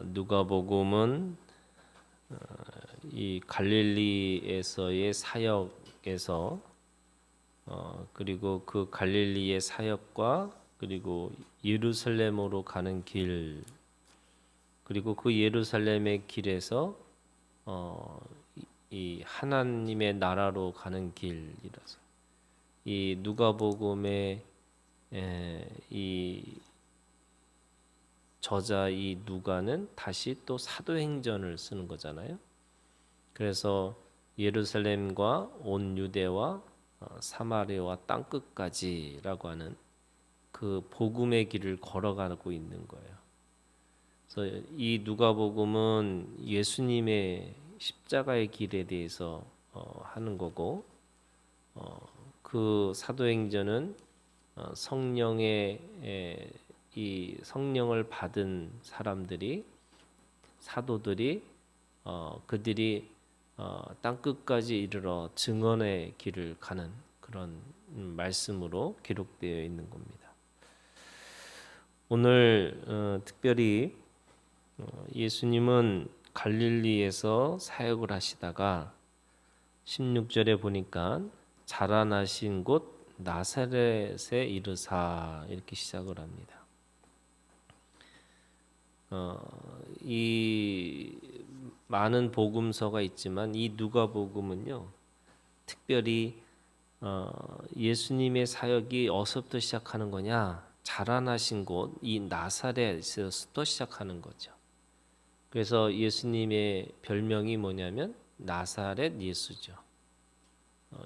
누가복음은 이 갈릴리에서의 사역에서 그리고 그 갈릴리의 사역과 그리고 예루살렘으로 가는 길 그리고 그 예루살렘의 길에서 이 하나님의 나라로 가는 길이라서 이 누가복음의 이 저자 이 누가는 다시 또 사도행전을 쓰는 거잖아요. 그래서 예루살렘과 온 유대와 사마리아와 땅 끝까지라고 하는 그 복음의 길을 걸어가고 있는 거예요. 그래서 이 누가복음은 예수님의 십자가의 길에 대해서 하는 거고, 그 사도행전은 성령의 이 성령을 받은 사람들이 사도들이 그들이 땅 끝까지 이르러 증언의 길을 가는 그런 말씀으로 기록되어 있는 겁니다. 오늘 특별히 예수님은 갈릴리에서 사역을 하시다가 16절에 보니까 자라나신 곳 나사렛에 이르사 이렇게 시작을 합니다. 이 많은 복음서가 있지만 이 누가복음은요 특별히 예수님의 사역이 어디서부터 시작하는 거냐, 자라나신 곳 이 나사렛에서부터 시작하는 거죠. 그래서 예수님의 별명이 뭐냐면 나사렛 예수죠.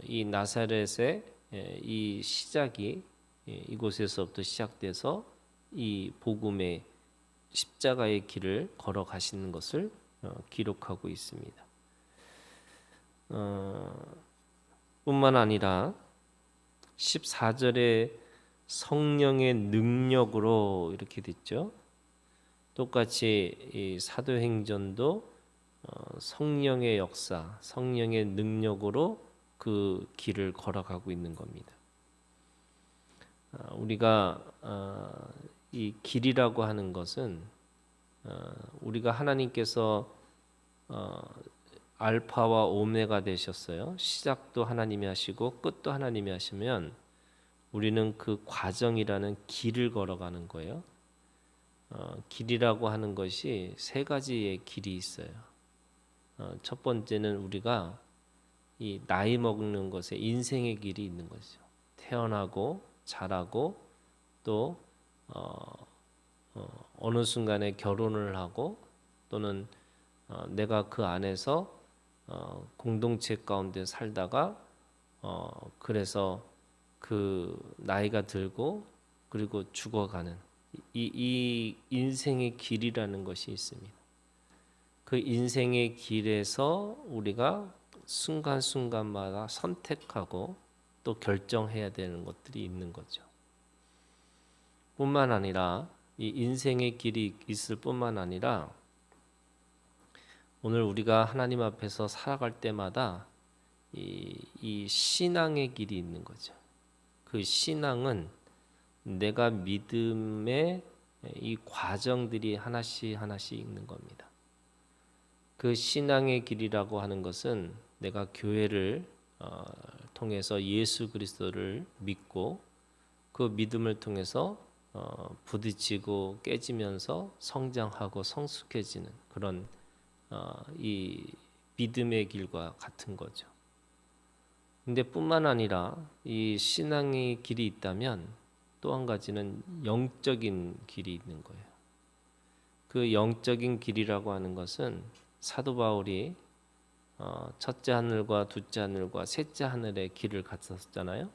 이 나사렛의 이 시작이 이곳에서부터 시작돼서 이 복음의 십자가의 길을 걸어가시는 것을 기록하고 있습니다. 뿐만 아니라 14절에 성령의 능력으로 이렇게 됐죠. 똑같이 이 사도행전도 성령의 역사, 성령의 능력으로 그 길을 걸어가고 있는 겁니다. 우리가 이 길이라고 하는 것은 우리가 하나님께서 알파와 오메가 되셨어요. 시작도 하나님이 하시고 끝도 하나님이 하시면 우리는 그 과정이라는 길을 걸어가는 거예요. 길이라고 하는 것이 세 가지의 길이 있어요. 첫 번째는 우리가 이 나이 먹는 것에 인생의 길이 있는 거죠. 태어나고 자라고 또 어느 순간에 결혼을 하고 또는 내가 그 안에서 공동체 가운데 살다가 그래서 그 나이가 들고 그리고 죽어가는 이 인생의 길이라는 것이 있습니다. 그 인생의 길에서 우리가 순간순간마다 선택하고 또 결정해야 되는 것들이 있는 거죠. 뿐만 아니라 이 인생의 길이 있을 뿐만 아니라 오늘 우리가 하나님 앞에서 살아갈 때마다 이 신앙의 길이 있는 거죠. 그 신앙은 내가 믿음의 이 과정들이 하나씩 있는 겁니다. 그 신앙의 길이라고 하는 것은 내가 교회를 통해서 예수 그리스도를 믿고 그 믿음을 통해서 부딪히고 깨지면서 성장하고 성숙해지는 그런 이 믿음의 길과 같은 거죠. 근데 뿐만 아니라 이 신앙의 길이 있다면 또 한 가지는 영적인 길이 있는 거예요. 그 영적인 길이라고 하는 것은 사도 바울이 첫째 하늘과 둘째 하늘과 셋째 하늘의 길을 갔었잖아요.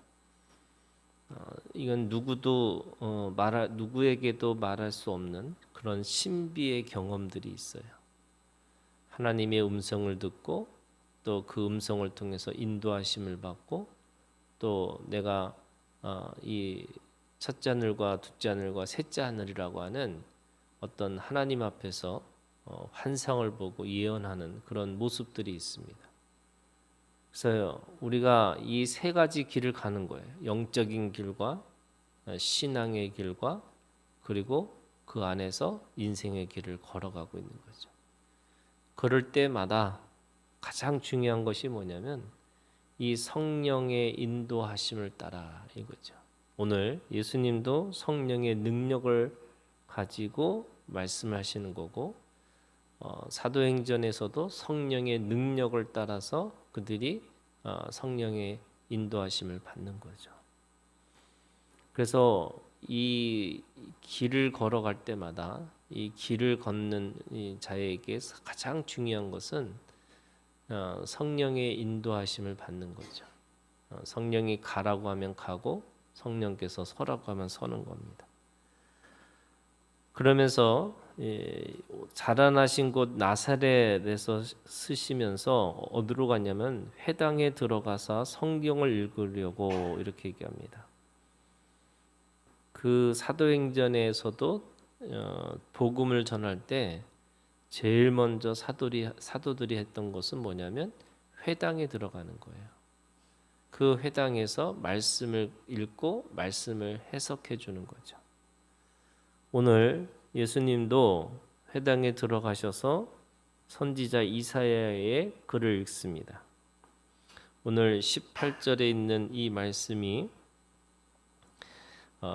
이건 누구에게도 말할 수 없는 그런 신비의 경험들이 있어요. 하나님의 음성을 듣고 또 그 음성을 통해서 인도하심을 받고 또 내가 이 첫째 하늘과 둘째 하늘과 셋째 하늘이라고 하는 어떤 하나님 앞에서 환상을 보고 예언하는 그런 모습들이 있습니다. 그래서 우리가 이 세 가지 길을 가는 거예요. 영적인 길과 신앙의 길과 그리고 그 안에서 인생의 길을 걸어가고 있는 거죠. 그럴 때마다 가장 중요한 것이 뭐냐면 이 성령의 인도하심을 따라 이거죠. 오늘 예수님도 성령의 능력을 가지고 말씀하시는 거고 사도행전에서도 성령의 능력을 따라서 그들이 성령의 인도하심을 받는 거죠. 그래서 이 길을 걸어갈 때마다 이 길을 걷는 이 자에게 가장 중요한 것은 성령의 인도하심을 받는 거죠. 성령이 가라고 하면 가고 성령께서 서라고 하면 서는 겁니다. 그러면서 자라나신 곳 나사렛에서 쓰시면서 어디로 갔냐면 회당에 들어가서 성경을 읽으려고 이렇게 얘기합니다. 그 사도행전에서도 복음을 전할 때 제일 먼저 사도들이 했던 것은 뭐냐면 회당에 들어가는 거예요. 그 회당에서 말씀을 읽고 말씀을 해석해 주는 거죠. 오늘 예수님도 회당에 들어가셔서 선지자 이사야의 글을 읽습니다. 오늘 18절에 있는 이 말씀이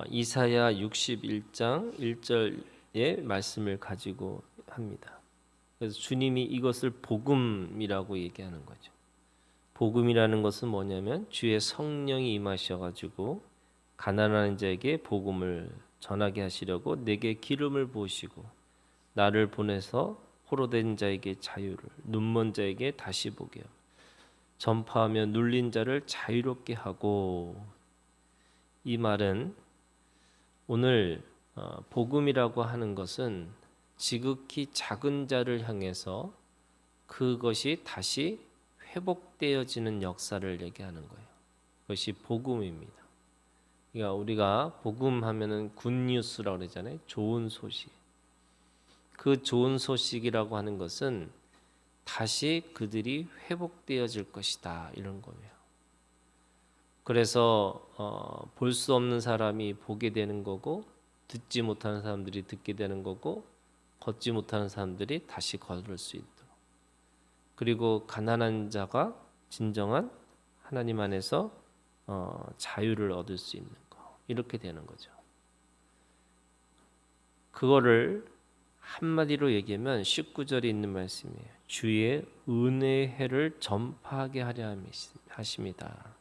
이사야 61장 1절의 말씀을 가지고 합니다. 그래서 주님이 이것을 복음이라고 얘기하는 거죠. 복음이라는 것은 뭐냐면 주의 성령이 임하셔가지고 가난한 자에게 복음을 전하게 하시려고 내게 기름을 부으시고 나를 보내서 포로된 자에게 자유를 눈먼 자에게 다시 보게 하고 전파하며 눌린 자를 자유롭게 하고. 이 말은 오늘 복음이라고 하는 것은 지극히 작은 자를 향해서 그것이 다시 회복되어지는 역사를 얘기하는 거예요. 그것이 복음입니다. 그러니까 우리가 복음하면은 굿뉴스라고 그러잖아요. 좋은 소식. 그 좋은 소식이라고 하는 것은 다시 그들이 회복되어질 것이다 이런 거예요. 그래서 볼 수 없는 사람이 보게 되는 거고 듣지 못하는 사람들이 듣게 되는 거고 걷지 못하는 사람들이 다시 걸을 수 있도록, 그리고 가난한 자가 진정한 하나님 안에서 자유를 얻을 수 있는 거, 이렇게 되는 거죠. 그거를 한마디로 얘기하면 19절에 있는 말씀이에요. 주의 은혜의 해를 전파하게 하려 하십니다.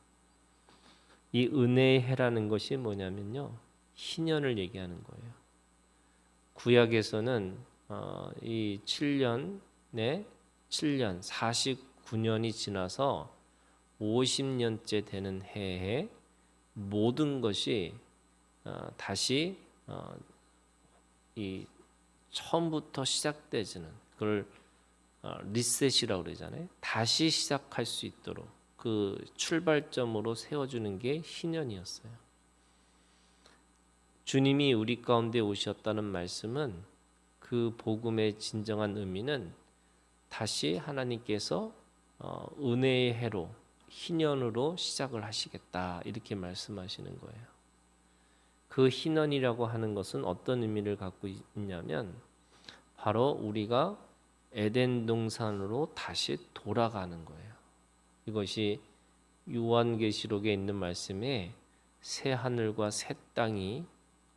이 은혜의 해라는 것이 뭐냐면요, 희년을 얘기하는 거예요. 구약에서는 이 7년 49년이 지나서 50년째 되는 해에 모든 것이 다시 이 처음부터 시작되지는, 그걸 리셋이라고 그러잖아요. 다시 시작할 수 있도록 그 출발점으로 세워주는 게 희년이었어요. 주님이 우리 가운데 오셨다는 말씀은 그 복음의 진정한 의미는 다시 하나님께서 은혜의 해로 희년으로 시작을 하시겠다 이렇게 말씀하시는 거예요. 그 희년이라고 하는 것은 어떤 의미를 갖고 있냐면 바로 우리가 에덴 동산으로 다시 돌아가는 거예요. 이것이 요한계시록에 있는 말씀에 새 하늘과 새 땅이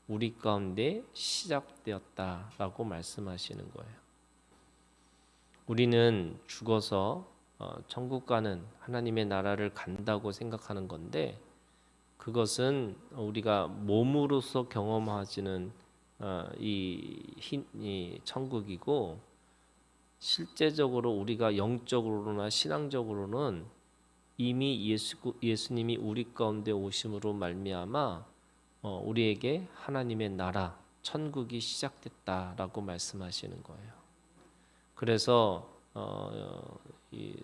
우리 가운데 시작되었다라고 말씀하시는 거예요. 우리는 죽어서 천국 가는 하나님의 나라를 간다고 생각하는 건데, 그것은 우리가 몸으로서 경험하지는 이 천국이고, 실제적으로 우리가 영적으로나 신앙적으로는 이미 예수님이 우리 가운데 오심으로 말미암아 우리에게 하나님의 나라 천국이 시작됐다라고 말씀하시는 거예요. 그래서 이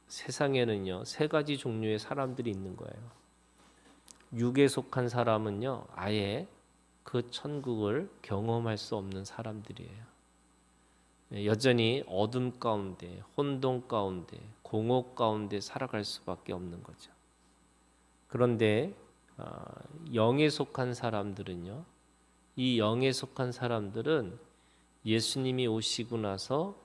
세상에는요 세 가지 종류의 사람들이 있는 거예요. 육에 속한 사람은요 아예 그 천국을 경험할 수 없는 사람들이에요. 여전히 어둠 가운데, 혼돈 가운데, 공허 가운데 살아갈 수밖에 없는 거죠. 그런데 영에 속한 사람들은요 이 영에 속한 사람들은 예수님이 오시고 나서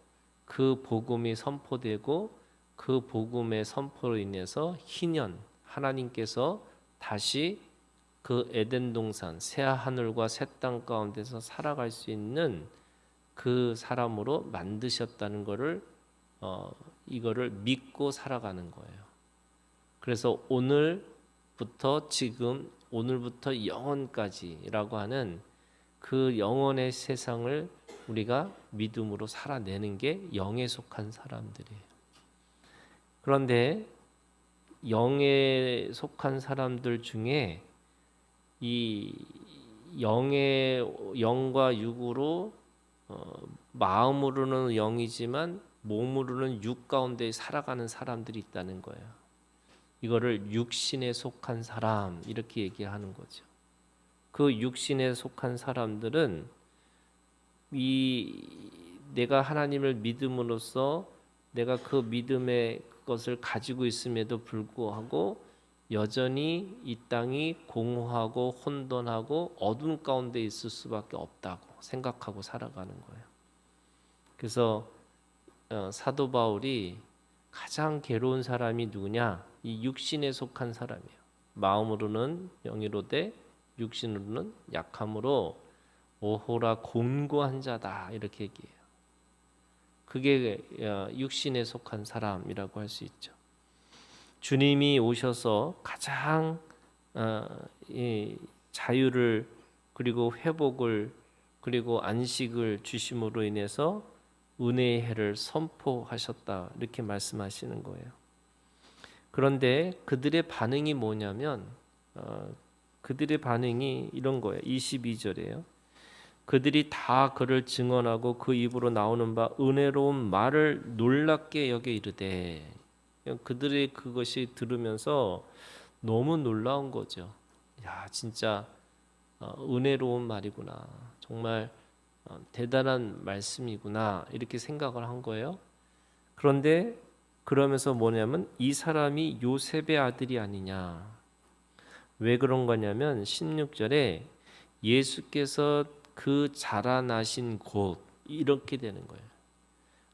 그 복음이 선포되고 그 복음의 선포로 인해서 희년 하나님께서 다시 그 에덴 동산 새 하늘과 새 땅 가운데서 살아갈 수 있는 그 사람으로 만드셨다는 것을 이거를 믿고 살아가는 거예요. 그래서 오늘부터 지금 오늘부터 영원까지라고 하는 그 영원의 세상을 우리가 믿음으로 살아내는 게 영에 속한 사람들이에요. 그런데 영에 속한 사람들 중에 이 영과 육으로 마음으로는 영이지만 몸으로는 육 가운데 살아가는 사람들이 있다는 거예요. 이거를 육신에 속한 사람 이렇게 얘기하는 거죠. 그 육신에 속한 사람들은 내가 하나님을 믿음으로써 내가 그 믿음의 것을 가지고 있음에도 불구하고 여전히 이 땅이 공허하고 혼돈하고 어둠 가운데 있을 수밖에 없다고 생각하고 살아가는 거예요. 그래서 사도 바울이 가장 괴로운 사람이 누구냐? 이 육신에 속한 사람이에요. 마음으로는 영이로되 육신으로는 약함으로 오호라 곤고한 자다 이렇게 얘기해요. 그게 육신에 속한 사람이라고 할 수 있죠. 주님이 오셔서 가장 자유를 그리고 회복을 그리고 안식을 주심으로 인해서 은혜의 해를 선포하셨다 이렇게 말씀하시는 거예요. 그런데 그들의 반응이 뭐냐면 그들의 반응이 이런 거예요. 22절이에요. 그들이 다 그를 증언하고 그 입으로 나오는 바 은혜로운 말을 놀랍게 여겨 이르되 그들이 그것이 들으면서 너무 놀라운 거죠. 야 진짜 은혜로운 말이구나. 정말 대단한 말씀이구나 이렇게 생각을 한 거예요. 그런데 그러면서 뭐냐면 이 사람이 요셉의 아들이 아니냐. 왜 그런 거냐면 16절에 예수께서 그 자라나신 곳 이렇게 되는 거예요.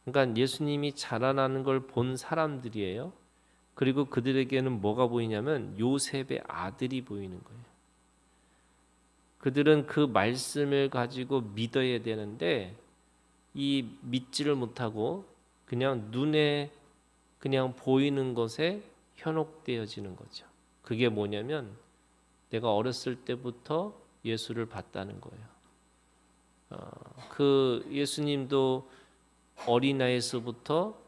그러니까 예수님이 자라나는 걸 본 사람들이에요. 그리고 그들에게는 뭐가 보이냐면 요셉의 아들이 보이는 거예요. 그들은 그 말씀을 가지고 믿어야 되는데 이 믿지를 못하고 그냥 눈에 그냥 보이는 것에 현혹되어지는 거죠. 그게 뭐냐면 내가 어렸을 때부터 예수를 봤다는 거예요. 그 예수님도 어린아이에서부터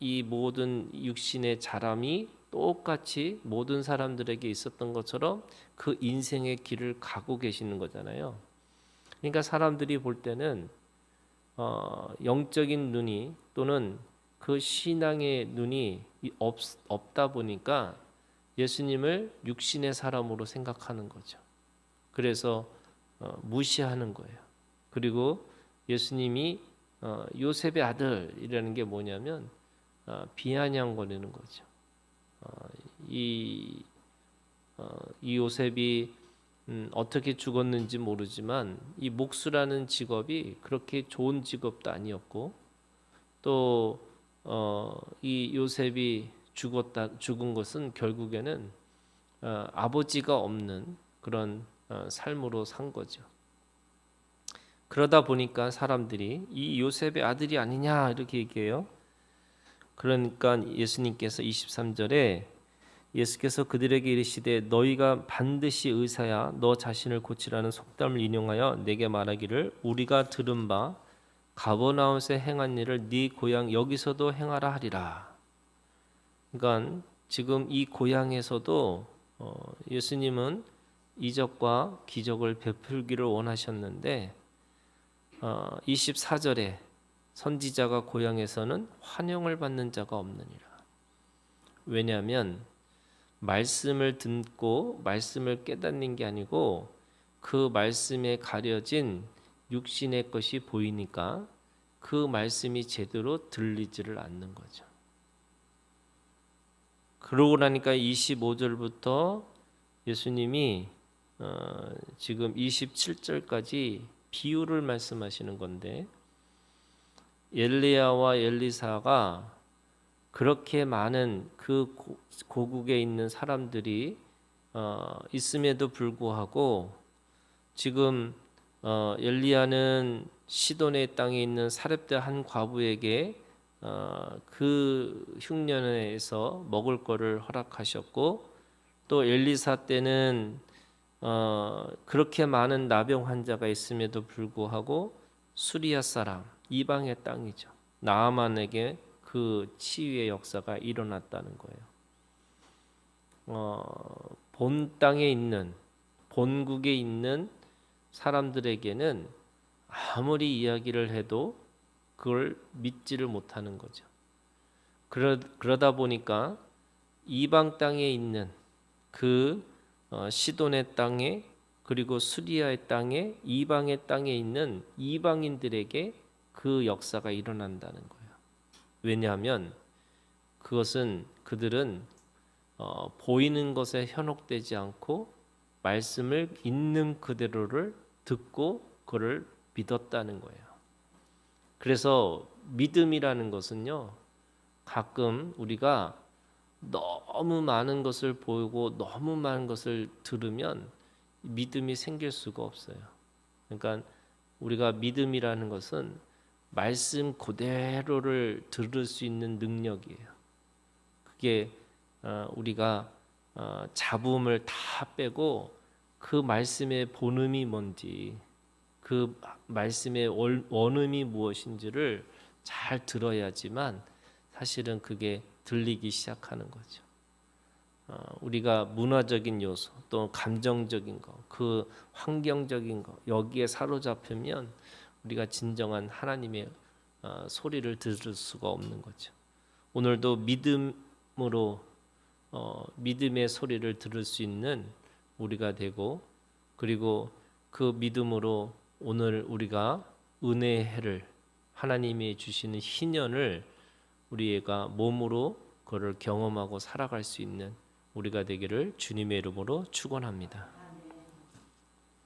이 모든 육신의 자람이 똑같이 모든 사람들에게 있었던 것처럼 그 인생의 길을 가고 계시는 거잖아요. 그러니까 사람들이 볼 때는 영적인 눈이 또는 그 신앙의 눈이 없다 보니까 예수님을 육신의 사람으로 생각하는 거죠. 그래서 무시하는 거예요. 그리고 예수님이 요셉의 아들이라는 게 뭐냐면 비아냥거리는 거죠. 이 요셉이 어떻게 죽었는지 모르지만 이 목수라는 직업이 그렇게 좋은 직업도 아니었고 또 이 요셉이 죽은 것은 결국에는 아버지가 없는 그런 삶으로 산 거죠. 그러다 보니까 사람들이 이 요셉의 아들이 아니냐 이렇게 얘기해요. 그러니까 예수님께서 23절에 예수께서 그들에게 이르시되 너희가 반드시 의사야 너 자신을 고치라는 속담을 인용하여 내게 말하기를 우리가 들은 바 가버나움에서 행한 일을 네 고향 여기서도 행하라 하리라. 그러니까 지금 이 고향에서도 예수님은 이적과 기적을 베풀기를 원하셨는데 24절에 선지자가 고향에서는 환영을 받는 자가 없느니라. 왜냐하면 말씀을 듣고 말씀을 깨닫는 게 아니고 그 말씀에 가려진 육신의 것이 보이니까 그 말씀이 제대로 들리지를 않는 거죠. 그러고 나니까 25절부터 예수님이 지금 27절까지 비유를 말씀하시는 건데 엘리야와 엘리사가 그렇게 많은 그 고국에 있는 사람들이 있음에도 불구하고 지금 엘리야는 시돈의 땅에 있는 사렙대 한 과부에게 그 흉년에서 먹을 거를 허락하셨고 또 엘리사 때는 그렇게 많은 나병 환자가 있음에도 불구하고 수리아 사람 이방의 땅이죠. 나아만에게 그 치유의 역사가 일어났다는 거예요. 본 땅에 있는 본국에 있는 사람들에게는 아무리 이야기를 해도 그걸 믿지를 못하는 거죠. 그러다 보니까 이방 땅에 있는 그 시돈의 땅에 그리고 수리아의 땅에 이방의 땅에 있는 이방인들에게 그 역사가 일어난다는 거예요. 왜냐하면 그것은 그들은 보이는 것에 현혹되지 않고 말씀을 있는 그대로를 듣고 그를 믿었다는 거예요. 그래서 믿음이라는 것은요, 가끔 우리가 너무 많은 것을 보고 너무 많은 것을 들으면 믿음이 생길 수가 없어요. 그러니까 우리가 믿음이라는 것은 말씀 그대로를 들을 수 있는 능력이에요. 그게 우리가 잡음을 다 빼고 그 말씀의 본음이 뭔지 그 말씀의 원음이 무엇인지를 잘 들어야지만 사실은 그게 들리기 시작하는 거죠. 우리가 문화적인 요소 또 감정적인 거, 그 환경적인 거 여기에 사로잡히면 우리가 진정한 하나님의 소리를 들을 수가 없는 거죠. 오늘도 믿음으로 믿음의 소리를 들을 수 있는 우리가 되고 그리고 그 믿음으로 오늘 우리가 은혜의 해를 하나님이 주시는 희년을 우리가 몸으로 그를 경험하고 살아갈 수 있는 우리가 되기를 주님의 이름으로 축원합니다.